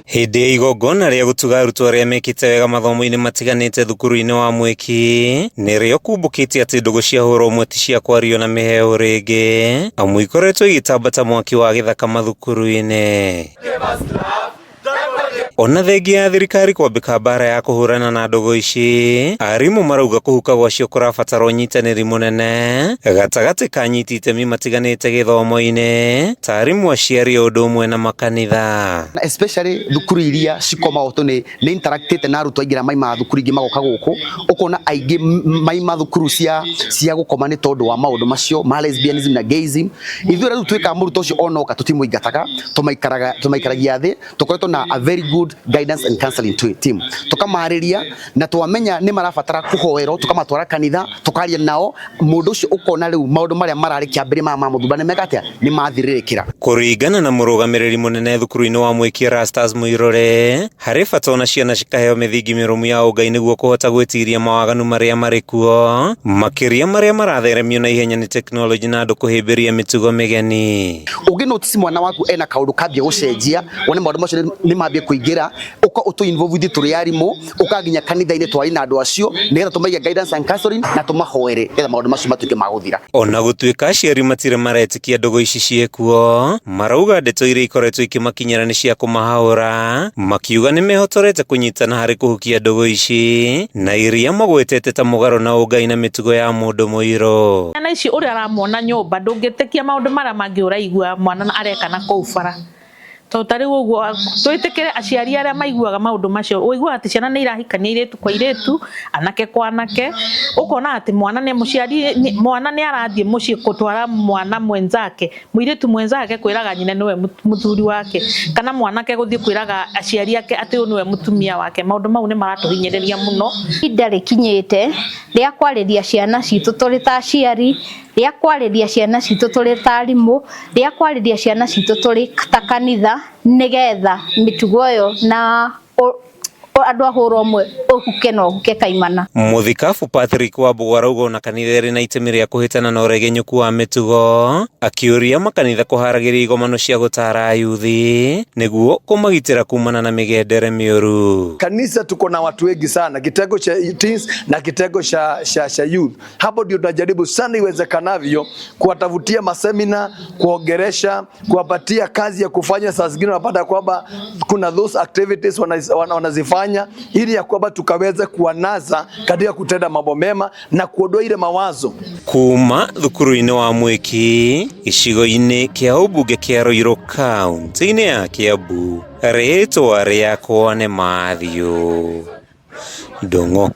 Hindi ya igongona ria gutuga arutwo aria mekite wega mathomo-ini matiganite thukuru-ini wa Mwiki nirio kumbukitie ati ndugu cia hura umwe ti cia kwario na miheo ringi amu ikoretwo igitambata mwaki wa githaka mathukuru-ini. Ona thengia ya thirikari kwambika mbara ya kuhurana na ndogo ici, arimu marauga kuhuka gwacio kurabatara unyitaniri munene gatagati ka anyiti itemi matiganite githomo-ini ta arimu, aciari, undu umwe na makanitha. Especially thukuru iria cikoma oto ni interactite na arutwo aingira maima thukuru ingi magoka guku, ukona aingi maima thukuru cia gukoma ni tondu wa maundu macio ma lesbianism na gayism. Ithuĩ rĩu twĩka mũrutwo ũcio onoka tutimuingataga, tumaikaragia thĩ, tukoretwo na a very good guidance and counseling team, tukamariria na twamenya ni marabatara kuhoerwo, tukamatwara kanitha, tukaria nao. Mundu ucio ukona riu maundu maria marari kiambiri ma muthumba ni megatia ni mathiririkira. Kuringana na murugamiriri munene thukuru-ini wa Mwiki Erastus Muirore, hari bata ona ciana cikaheo mithingi mirumu ya ungai niguo kuhota gwitiria mawaganu maria mari kuo, makiria maria maratheremio na ihenya ni teknoloji na andu kuhimbiria mitugo migeni. Ugi notice mwana waku ena kaundu kambia gucenjia, wone maundu macio ni mambia kuingira, uka utu involve with turi arimu, ukaginya kanitha-ini twari na andu acio nigetha tumaiga guidance and counseling na tumahoere etha maundu macio matuike maguthira. Ona gutuika aciari matire maretikia ndogo ici ciekuo, marauga ndeto iria ikoretwo ikimakinyira ni cia kumahaura, makiuga ni mehotorete kunyitana hari kuhukia ndogo ici na iria magwetete ta mugaro na ungai na mitugo ya mundu muiro. Ana ici uri aramona nyumba ndungitekia maundu maria mangi uraigua mwana areka na kou bara. Totari uguo twitikire aciari aria maiguaga maundu macio, uigua ati ciana ni irahikania iretu kwa iretu, anake kwa anake, ukona ati mwana ni muciari, mwana ni arathie mucii gutwara mwana mwenzake, muiretu mwenzake kwiraga nyina niwe muthuri wake, kana mwanake guthie kwiraga aciari ake ati uyu niwe mutumia wake. Maundu mau ni maratuhinyiriria muno. Ndari kinyite ria kwariria ciana citu turi ta aciari, ria kwariria ciana citu turi ta arimu, ria kwariria ciana citu turi ta kanitha, nigetha mitugo yo na andu ahura umwe uhuke no uhuke kaimana. Muthikabu Patrick Wambũgũ arauga ona kanitha iri na itemi ria kuhitana na uregenyuku wa mitugo, akiuria makanitha kuharagiria igomano cia gutara ayuthi niguo kumagitira kumana na migendere miuru. Kanisa tuko na watu wengi sana, kitengo cha teens na kitengo cha youth. Hapo ndio tunajaribu sana iwezekanavyo kuwatafutia masemina, kuongeresha, kuwapatia kazi ya kufanya. Saa zingine unapata kwamba kuna those activities wanazifanya ili ya kwamba tukaweza kuwanaza katika kutenda mambo mema na kuondoa ile mawazo. Kuma thukuru-ini wa Mwiki, icigo-ini kia ubunge kia Ruiru kaunti-ini ya Kiambu, ritwa riakwa ni Mathew Ndung'u.